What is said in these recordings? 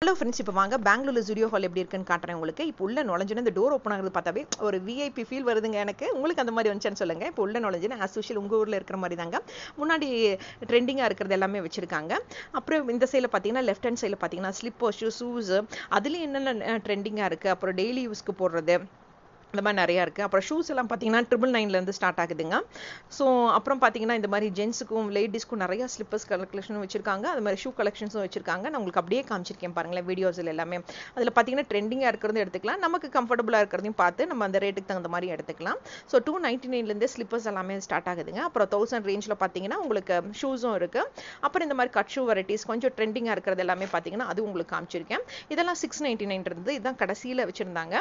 Hello friends, இப்போ வாங்க Bangalore Zudio hall எப்படி இருக்குன்னு காட்டுறேன் உங்களுக்கு. இப்போ உள்ள நுழைஞ்சுன்னு இந்த டோர் ஓப்பன் ஆகுறது பார்த்தாவே ஒரு விஐபி ஃபீல் வருதுங்க எனக்கு. உங்களுக்கு அந்த மாதிரி வந்துச்சுன்னு சொல்லுங்க. இப்போ உள்ள நுழைஞ்சுன்னு ஆஸ் யூஷுவல் உங்கள் ஊரில் இருக்கிற மாதிரி தாங்க. முன்னாடி ட்ரெண்டிங்காக இருக்கிறது எல்லாமே வச்சிருக்காங்க. அப்புறம் இந்த சைடில் பார்த்தீங்கன்னா லெஃப்ட் ஹேண்ட் சைடில் பார்த்தீங்கன்னா ஸ்லிப்பர் ஷூஸ் அதுலேயும் என்னென்ன ட்ரெண்டிங்காக இருக்குது. அப்புறம் டெய்லி யூஸ்க்கு போடுறது இந்த மாதிரி நிறையா இருக்குது. அப்புறம் ஷூஸ் எல்லாம் பார்த்தீங்கன்னா 999 ஸ்டார்ட் ஆகுதுங்க. ஸோ அப்புறம் பார்த்தீங்கன்னா இந்த மாதிரி ஜென்ஸுக்கும் லேடிஸ்க்கும் நிறையா ஸ்லிப்பர்ஸ் கலெக்ஷனும் வச்சிருக்காங்க. அது மாதிரி ஷூ கலெக்ஷன்ஸும் வச்சிருக்காங்க. நான் உங்களுக்கு அப்படியே காமிச்சிருக்கேன் பாருங்களேன் வீடியோஸில் எல்லாமே. அதில் பார்த்தீங்கன்னா ட்ரெண்டிங்காக இருக்கிறதும் எடுத்துக்கலாம், நமக்கு கம்ஃபர்டபுளாக இருக்கிறதையும் பார்த்து நம்ம அந்த ரேட்டுக்கு தகுந்த மாதிரி எடுத்துக்கலாம். ஸோ 299 ஸ்லிப்பர்ஸ் எல்லாமே ஸ்டார்ட் ஆகுதுங்க. அப்புறம் 1000 ரேஞ்சில் பார்த்தீங்கன்னா உங்களுக்கு ஷூஸும் இருக்குது. அப்புறம் இந்த மாதிரி கட் ஷூ வெரைட்டிஸ் கொஞ்சம் ட்ரெண்டிங்காக இருக்கிறது எல்லாமே பார்த்தீங்கன்னா அது உங்களுக்கு காமிச்சிருக்கேன். இதெல்லாம் 699 இருந்தது. இதுதான் கடைசியில் வச்சுருந்தாங்க.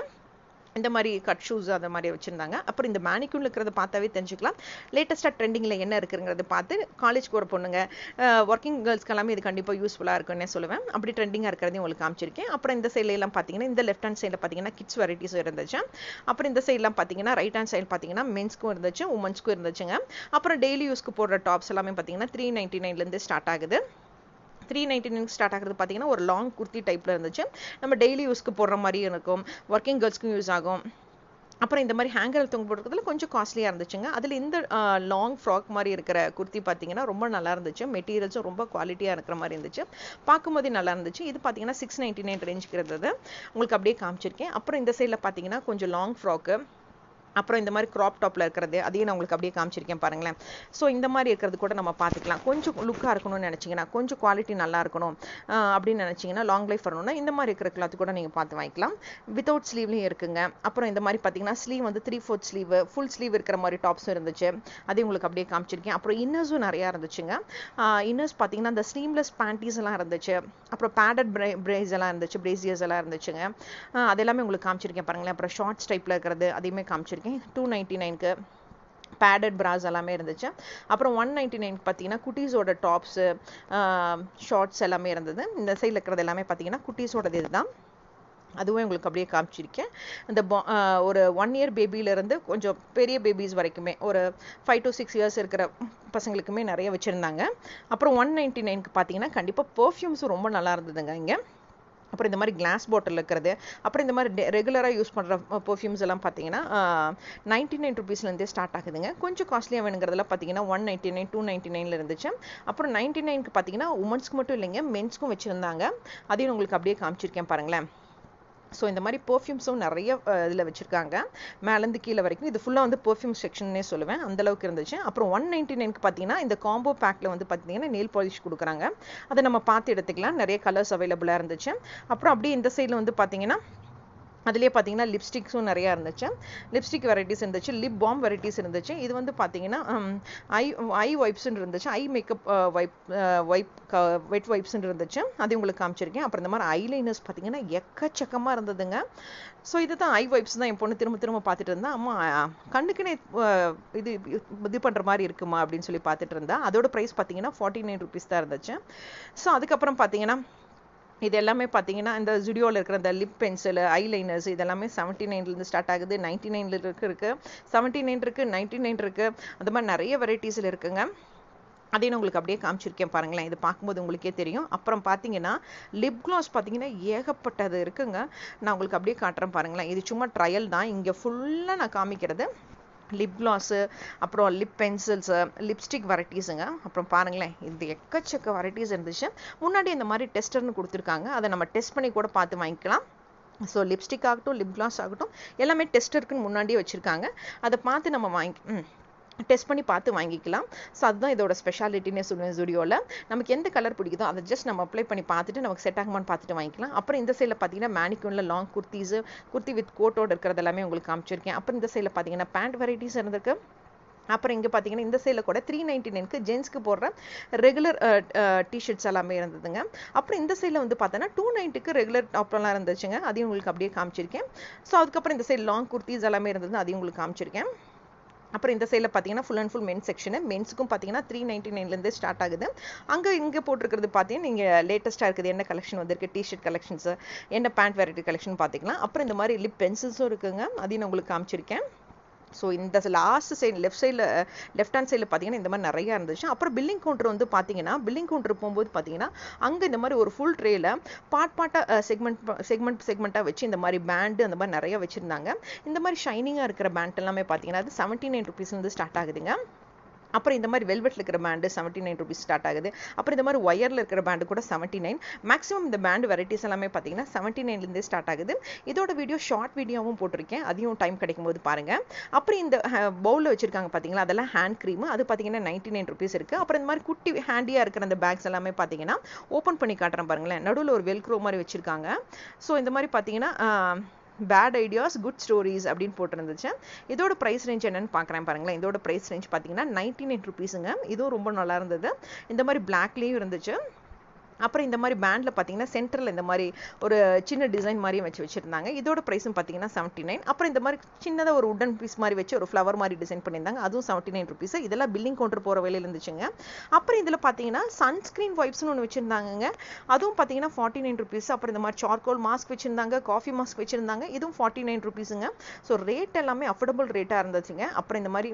இந்த மாதிரி கட் ஷூஸ் அந்த மாதிரி வச்சுருந்தாங்க. அப்புறம் இந்த மேனிக்யூன் இருக்கிறத பார்த்தாவே தெரிஞ்சுக்கலாம் லேட்டஸ்ட்டாக ட்ரெண்டிங்கில் என்ன இருக்குங்கிறத பார்த்து காலேஜ்க்கு ஒரு பொண்ணுங்க ஒர்க்கிங் கேர்ள்ஸ்க்கு எல்லாமே இது கண்டிப்பாக யூஸ்ஃபுல்லாக இருக்குன்னு சொல்லுவேன். அப்படி ட்ரெண்டிங்காக இருக்கிறதையும் உங்களுக்கு காமிச்சிருக்கேன். அப்புறம் இந்த சைட்லாம் பார்த்தீங்கன்னா இந்த லெஃப்ட் ஹேண்ட் சைடில் பார்த்தீங்கன்னா கிட்ஸ் வெரைட்டிஸும் இருந்துச்சு. அப்புறம் இந்த சைட்லாம் பார்த்தீங்கன்னா ரைட் ஹேண்ட் சைடு பார்த்தீங்கன்னா மென்ஸ்க்கும் இருந்துச்சு, உமன்ஸ்க்கும் இருந்துச்சுங்க. அப்புறம் டெய்லி யூஸ்க்கு போடுற டாப்ஸ் எல்லாமே பார்த்தீங்கன்னா 399 ஸ்டார்ட் ஆகுது. 399 ஸ்டார்ட் ஆகிறது பார்த்தீங்கன்னா ஒரு லாங் குர்த்தி டைப்பில் இருந்துச்சு. நம்ம டெய்லி யூஸ்க்கு போடுற மாதிரி இருக்கும், ஒர்க்கிங் கேர்ள்ஸ்க்கும் யூஸ் ஆகும். அப்புறம் இந்த மாதிரி ஹேங்கர் தொங்க போடுறதுல கொஞ்சம் காஸ்ட்லியாக இருந்துச்சுங்க. அதில் இந்த லாங் ஃப்ராக் மாதிரி இருக்கிற குர்த்தி பார்த்தீங்கன்னா ரொம்ப நல்லா இருந்துச்சு. மெட்டீரியல்ஸும் ரொம்ப குவாலிட்டியாக இருக்கிற மாதிரி இருந்துச்சு, பார்க்கும்போதே நல்லா இருந்துச்சு. இது பார்த்தீங்கன்னா 699 ரேஞ்சுக்கு இருந்தது. உங்களுக்கு அப்படியே காமிச்சிருக்கேன். அப்புறம் இந்த சைடில் பார்த்தீங்கன்னா கொஞ்சம் லாங் ஃப்ராக்கு, அப்புறம் இந்த மாதிரி க்ராப் டாப்பில் இருக்கிறது அதையும் நான் உங்களுக்கு அப்படியே காமிச்சிருக்கேன் பாருங்களேன். ஸோ இந்த மாதிரி இருக்கிறது கூட நம்ம பார்த்துக்கலாம். கொஞ்சம் லுக்காக இருக்கணும்னு நினச்சிங்கன்னா, கொஞ்சம் குவாலிட்டி நல்லா இருக்கணும் அப்படின்னு நினச்சிங்கன்னா, லாங் லைஃப் வரணும்னா இந்த மாதிரி இருக்கிற கிளாத்து கூட நீங்கள் பார்த்து வாங்கிக்கலாம். வித்தவுட் ஸ்லீவ்லையும் இருக்குங்க. அப்புறம் இந்த மாதிரி பார்த்தீங்கன்னா ஸ்லீவ் வந்து 3/4 ஸ்லீவ், ஃபுல் ஸ்லீவ் இருக்கிற மாதிரி டாப்ஸும் இருந்துச்சு. அதையும் உங்களுக்கு அப்படியே காமிச்சிருக்கேன். அப்புறம் இன்னர்ஸும் நிறையா இருந்துச்சுங்க. இன்னர்ஸ் பார்த்தீங்கன்னா இந்த ஸ்லீவ்லெஸ் பேண்டீஸ் எல்லாம் இருந்துச்சு. அப்புறம் பேடட் பிரேஸ் எல்லாம் இருந்துச்சு, பிரேசியர்ஸ் எல்லாம் இருந்துச்சுங்க. அது எல்லாமே உங்களுக்கு காமிச்சிருக்கேன் பாருங்களேன். அப்புறம் ஷார்ட்ஸ் டைப்பில் இருக்கிறது அதையுமே காமிச்சிருக்கேன். 299க்கு பேடட் பிராஸ் எல்லாமே இருந்துச்சு. அப்புறம் 199க்கு பார்த்தீங்கன்னா குட்டீஸோட டாப்ஸு ஷார்ட்ஸ் எல்லாமே இருந்தது. இந்த சைடில் இருக்கிறது எல்லாமே பார்த்தீங்கன்னா குட்டீஸோடது இதுதான். அதுவும் உங்களுக்கு அப்படியே காமிச்சிருக்கேன். இந்த ஒரு 1 இயர் பேபியிலேருந்து கொஞ்சம் பெரிய பேபிஸ் வரைக்குமே ஒரு 5 to 6 இயர்ஸ் இருக்கிற பசங்களுக்குமே நிறைய வச்சுருந்தாங்க. அப்புறம் 199க்கு பார்த்தீங்கன்னா கண்டிப்பாக பர்ஃப்யூம்ஸும் ரொம்ப நல்லா இருந்ததுங்க இங்கே. அப்புறம் இந்த மாதிரி கிளாஸ் பாட்டில் இருக்கிறது, அப்புறம் இந்த மாதிரி ரெகுலராக யூஸ் பண்ணுற பர்ஃப்யூம்ஸ் எல்லாம் பார்த்தீங்கன்னா 99 ருபீஸ்லேருந்தே ஸ்டார்ட் ஆகுதுங்க. கொஞ்சம் காஸ்ட்லியாக வேணுங்கிறதுலாம் பார்த்தீங்கன்னா 199, 299 இருந்துச்சு. அப்புறம் 99க்கு பார்த்தீங்கன்னா உமன்ஸ்க்கு மட்டும் இல்லைங்க, மென்ஸ்க்கும் வச்சுருந்தாங்க. அதையும் உங்களுக்கு அப்படியே காமிச்சிருக்கேன் பாருங்களேன். ஸோ இந்த மாதிரி பர்ஃப்யூம்ஸும் நிறைய இதில் வச்சுருக்காங்க, மேலேருந்து கீழே வரைக்கும். இது ஃபுல்லாக வந்து பர்ஃப்யூம் செக்ஷன்னே சொல்லுவேன், அந்தளவுக்கு இருந்துச்சு. அப்புறம் 199க்கு பார்த்தீங்கன்னா இந்த காம்போ பேக்கில் வந்து பார்த்தீங்கன்னா நெயில் பாலிஷ் கொடுக்குறாங்க. அதை நம்ம பார்த்து எடுத்துக்கலாம். நிறைய கலர்ஸ் அவைலபிளாக இருந்துச்சு. அப்புறம் அப்படியே இந்த சைடில் வந்து பார்த்தீங்கன்னா அதுலேயே பார்த்தீங்கன்னா லிப்ஸ்டிக்ஸும் நிறையா இருந்துச்சு. லிப்ஸ்டிக் வெரைட்டிஸ் இருந்துச்சு, லிப் பாம் வெரைட்டிஸ் இருந்துச்சு. இது வந்து பார்த்தீங்கன்னா ஐ வைப்ஸ்ன்னு இருந்துச்சு, ஐ மேக்கப் வெட் வைப்ஸ்ன்னு இருந்துச்சு. அது உங்களுக்கு காமிச்சிருக்கேன். அப்புறம் இந்த மாதிரி ஐலைனர்ஸ் பார்த்தீங்கன்னா எக்கச்சக்கமாக இருந்ததுங்க. ஸோ இது தான் ஐ வைப்ஸ் தான் என் பொண்ணு திரும்ப திரும்ப பார்த்துட்டு இருந்தா. அம்மா கண்ணுக்குன்னே இது பண்ணுற மாதிரி இருக்குமா அப்படின்னு சொல்லி பார்த்துட்டு இருந்தா. அதோட ப்ரைஸ் பார்த்தீங்கன்னா 49 ருபீஸ் தான் இருந்துச்சு. ஸோ அதுக்கப்புறம் பார்த்தீங்கன்னா இது எல்லாமே பார்த்தீங்கன்னா இந்த ஜுடியோவில் இருக்கிற இந்த லிப் பென்சில், ஐலைனர்ஸ் இதெல்லாமே 79லேருந்து ஸ்டார்ட் ஆகுது. 99 இருக்குது, 79 இருக்குது, 99 இருக்குது. அந்த மாதிரி நிறைய வெரைட்டிஸில் இருக்குங்க. அதையும் உங்களுக்கு அப்படியே காமிச்சிருக்கேன் பாருங்களேன். இது பார்க்கும்போது உங்களுக்கே தெரியும். அப்புறம் பார்த்தீங்கன்னா லிப் க்ளாஸ் பார்த்தீங்கன்னா ஏகப்பட்டது இருக்குங்க. நான் உங்களுக்கு அப்படியே காட்டுறேன் பாருங்களேன். இது சும்மா ட்ரையல் தான், இங்கே ஃபுல்லாக நான் காமிக்கிறது லிப் க்ளாஸு, அப்புறம் லிப் பென்சில்ஸு, லிப்ஸ்டிக் வெரைட்டிஸுங்க. அப்புறம் பாருங்களேன், இது எக்கச்சக்க வெரைட்டிஸ் இருந்துச்சு. முன்னாடி இந்த மாதிரி டெஸ்டர்னு கொடுத்துருக்காங்க, அதை நம்ம டெஸ்ட் பண்ணி கூட பார்த்து வாங்கிக்கலாம். ஸோ லிப்ஸ்டிக் ஆகட்டும், லிப் க்ளாஸ் ஆகட்டும், எல்லாமே டெஸ்டருக்குன்னு முன்னாடியே வச்சுருக்காங்க. அதை பார்த்து நம்ம டெஸ்ட் பண்ணி பார்த்து வாங்கிக்கலாம். ஸோ அதுதான் இதோட ஸ்பெஷாலிட்டினே சொல்லுவேன். ஜுடியோவில் நமக்கு எந்த கலர் பிடிக்குதோ அதை ஜஸ்ட் நம்ம அப்ளை பண்ணி பார்த்துட்டு நமக்கு செட் ஆகுமான்னு பார்த்துட்டு வாங்கிக்கலாம். அப்புறம் இந்த சைடில் பார்த்தீங்கன்னா மேனிக்யூனில் லாங் குர்த்தி வித் கோட்டோடு இருக்கிறது எல்லாமே உங்களுக்கு காமிச்சிருக்கேன். அப்புறம் இந்த சைடில் பார்த்தீங்கன்னா பேண்ட் வெரைட்டிஸ் இருந்திருக்கு. அப்புறம் இங்கே பார்த்தீங்கன்னா இந்த சைடில் கூட 399க்கு ஜென்ஸ்க்கு போடுற ரெகுலர் டிஷர்ட்ஸ் எல்லாமே இருந்ததுங்க. அப்புறம் இந்த சைடில் வந்து பார்த்தோன்னா 290க்கு ரெகுலர் டாப்லாம் இருந்துச்சுங்க. அதையும் உங்களுக்கு அப்படியே காமிச்சிருக்கேன். ஸோ அதுக்கப்புறம் இந்த சைடு லாங் குர்த்திஸ் எல்லாமே இருந்தது, அதையும் உங்களுக்கு காமிச்சிருக்கேன். அப்புறம் இந்த சைடில் பார்த்தீங்கன்னா full and full men's section. மென்ஸுக்கும் பார்த்தீங்கன்னா 399லேருந்து ஸ்டார்ட் ஆகுது. இங்கே போட்டிருக்கிறது பார்த்தீங்கன்னா நீங்கள் லேட்டஸ்ட்டாக இருக்குது என்ன கலெக்ஷன் வந்திருக்கு, டிஷர்ட் கலெக்ஷன்ஸு, என்ன பேண்ட் வெரைட்டி கலெக்ஷன் பார்த்துக்கலாம். அப்புறம் இந்த மாதிரி லிப் பென்சில்ஸும் இருக்குங்க, அதையும் நான் உங்களுக்கு காமிச்சிருக்கேன். ஸோ இந்த லாஸ்ட் சைடு லெஃப்ட் ஹேண்ட் சைடில் பார்த்தீங்கன்னா இந்த மாதிரி நிறையா இருந்துச்சு. அப்புறம் பில்லிங் கவுண்டர் வந்து பார்த்தீங்கன்னா பில்லிங் கவுண்டர் போகும்போது பார்த்தீங்கன்னா அங்கே இந்த மாதிரி ஒரு ஃபுல் ட்ரேயில் பார்ட்டாக செக்மெண்ட்டாக வச்சு இந்த மாதிரி பேண்டு அந்த மாதிரி நிறைய வச்சுருந்தாங்க. இந்த மாதிரி ஷைனிங்காக இருக்கிற பேண்ட் எல்லாமே பார்த்தீங்கன்னா அது 79 rupees ஸ்டார்ட் ஆகுதுங்க. அப்புறம் இந்த மாதிரி வெல்வெட்டில் இருக்கிற பேண்டு 79 rupees ஸ்டார்ட் ஆகுது. அப்புறம் இந்த மாதிரி ஒயரில் இருக்கிற பேண்டு கூட 79. மேக்ஸிமம் இந்த பேண்டு வெரைட்டிஸ் எல்லாமே பார்த்தீங்கன்னா 79 ஸ்டார்ட் ஆகுது. இதோட வீடியோ ஷார்ட் வீடியோவும் போட்டிருக்கேன், அதையும் டைம் கிடைக்கும் போது பாருங்கள். அப்புறம் இந்த பவுலில் வச்சுருக்காங்க பார்த்தீங்களா, அதெல்லாம் ஹேண்ட் க்ரீம், அது பார்த்தீங்கன்னா 99 rupees இருக்குது. அப்புறம் இந்த மாதிரி குட்டி ஹேண்டியாக இருக்கிற அந்த பேக்ஸ் எல்லாமே பார்த்தீங்கன்னா ஓப்பன் பண்ணி காட்டுறேன் பாருங்களேன், நடுவில் ஒரு வெல்க்ரோ மாதிரி வச்சுருக்காங்க. ஸோ இந்த மாதிரி பார்த்தீங்கன்னா பேட் ஐடியாஸ் குட் ஸ்டோரிஸ் அப்படின்னு போட்டிருந்துச்சு. இதோட ப்ரைஸ் ரேஞ்ச் என்னன்னு பார்க்குறேன் பாருங்களேன். இதோட ப்ரைஸ் ரேஞ்ச் பார்த்தீங்கன்னா 99 rupeesங்க. இதுவும் ரொம்ப நல்லா இருந்தது. இந்த மாதிரி பிளாக்லேயும் இருந்துச்சு. அப்புறம் இந்த மாதிரி பேண்டில் பார்த்தீங்கன்னா சென்டரில் இந்த மாதிரி ஒரு சின்ன டிசைன் மாதிரியும் வச்சுருந்தாங்க. இதோட ப்ரைஸும் பார்த்தீங்கன்னா 79. அப்புறம் இந்த மாதிரி சின்னதாக ஒரு உடன் பீஸ் மாதிரி வச்சு ஒரு ஃப்ளவர் மாதிரி டிசைன் பண்ணியிருந்தாங்க, அதுவும் 79 rupees. இதெல்லாம் பில்லிங் கவுண்டர் போகிற வேலையில் இருந்துச்சுங்க. அப்புறம் இதில் பார்த்தீங்கன்னா சன்ஸ்க்ரீன் வைப்ஸ்னு ஒன்று வச்சுருந்தாங்க, அதுவும் பார்த்தீங்கன்னா 49 rupees. அப்புறம் இந்த மாதிரி சார்கோல் மாஸ்க் வச்சுருந்தாங்க, காஃபி மாஸ்க் வச்சுருந்தாங்க, இதுவும் 49 rupeesங்க. ஸோ ரேட் எல்லாமே அஃபோர்டபுள் ரேட்டாக இருந்துச்சுங்க. அப்புறம் இந்த மாதிரி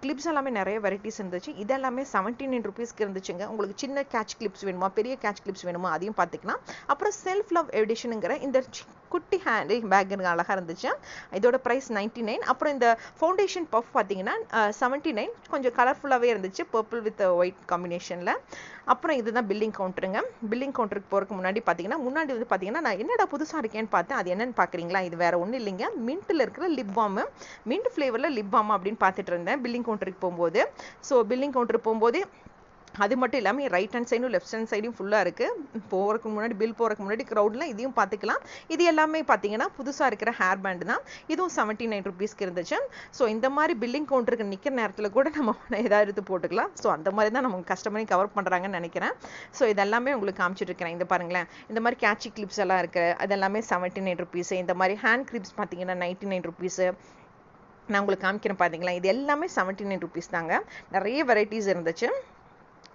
கிளிப்ஸ் எல்லாமே நிறைய வெரைட்டிஸ் இருந்துச்சு. இதெல்லாமே 79 rupeesக்கு இருந்துச்சுங்க. உங்களுக்கு சின்ன கேட்ச் கிளிப்ஸ் வேணுமா, பெரிய கேட்ச் கிளிப்ஸ் வேணுமா, அதையும் பார்த்துக்கலாம். அப்புறம் செல்ஃப் லவ் எடிஷனுங்கிற இந்த குட்டி ஹேண்ட் பேக் அழகாக இருந்துச்சு. இதோட ப்ரைஸ் 99. அப்புறம் இந்த ஃபவுண்டேஷன் பஃப் பார்த்தீங்கன்னா 79, கொஞ்சம் கலர்ஃபுல்லாகவே இருந்துச்சு, பர்பிள் வித் ஒயிட் காம்பினேஷனில். அப்புறம் இதுதான் பில்லிங் கவுண்டருங்க. பில்லிங் கவுண்டருக்கு போகிறதுக்கு முன்னாடி வந்து பார்த்தீங்கன்னா நான் என்னடா புதுசாக இருக்கேன்னு பார்த்தேன். அது என்னன்னு பார்க்குறீங்களா, இது வேறு ஒன்றும் இல்லைங்க, மின்ட்டில் இருக்கிற லிப் பாம், மின்ட் ஃப்ளேவரில் லிப் பாம் அப்படின்னு பார்த்துட்டு இருந்தேன் பில்லிங் கவுண்டருக்கு போகும்போது. ஸோ பில்லிங் கவுண்டருக்கு போகும்போது அது மட்டும் இல்லாமல் ரைட் ஹேண்ட் சைடும் லெஃப்ட் ஹேண்ட் சைடும் ஃபுல்லாக இருக்குது. போகிறதுக்கு முன்னாடி பில் போகிறதுக்கு முன்னாடி க்ரௌடில் இதையும் பார்த்துக்கலாம். இது எல்லாமே பார்த்தீங்கன்னா புதுசாக இருக்கிற ஹேர் பேண்டு தான். இதுவும் 79 rupeesக்கு இருந்துச்சு. ஸோ இந்த மாதிரி பில்லிங் கவுண்டருக்கு நிற்கிற நேரத்தில் கூட நம்ம ஏதாவது எடுத்து போட்டுக்கலாம். ஸோ அந்த மாதிரி தான் நமக்கு கஸ்டமரையும் கவர் பண்ணுறாங்கன்னு நினைக்கிறேன். ஸோ இதெல்லாமே உங்களுக்கு காமிச்சிட்ருக்கிறேன். இந்த பாருங்களேன், இந்த மாதிரி கேட்சி கிளிப்ஸ் எல்லாம் இருக்குது, அதெல்லாமே 79 rupees. இந்த மாதிரி ஹேண்ட் கிளிப்ஸ் பார்த்தீங்கன்னா 99 rupees. நான் உங்களுக்கு காமிக்கிறேன் பார்த்தீங்களா, இது எல்லாமே 79 rupees தாங்க. நிறைய வெரைட்டிஸ் இருந்துச்சு.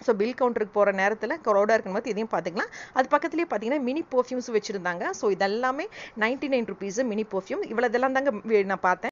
ஸோ பில் கவுண்டருக்கு போகிற நேரத்தில் க்ரௌடாக இருக்கும் போது இதையும் பார்த்துக்கலாம். அது பக்கத்துலேயே பார்த்தீங்கன்னா மினி பர்ஃப்யூம்ஸ் வச்சுருந்தாங்க. ஸோ இதெல்லாமே 99 rupees மினி பர்ஃப்யூம். இவ்வளோ இதெல்லாம் தாங்க நான் பார்த்தேன்.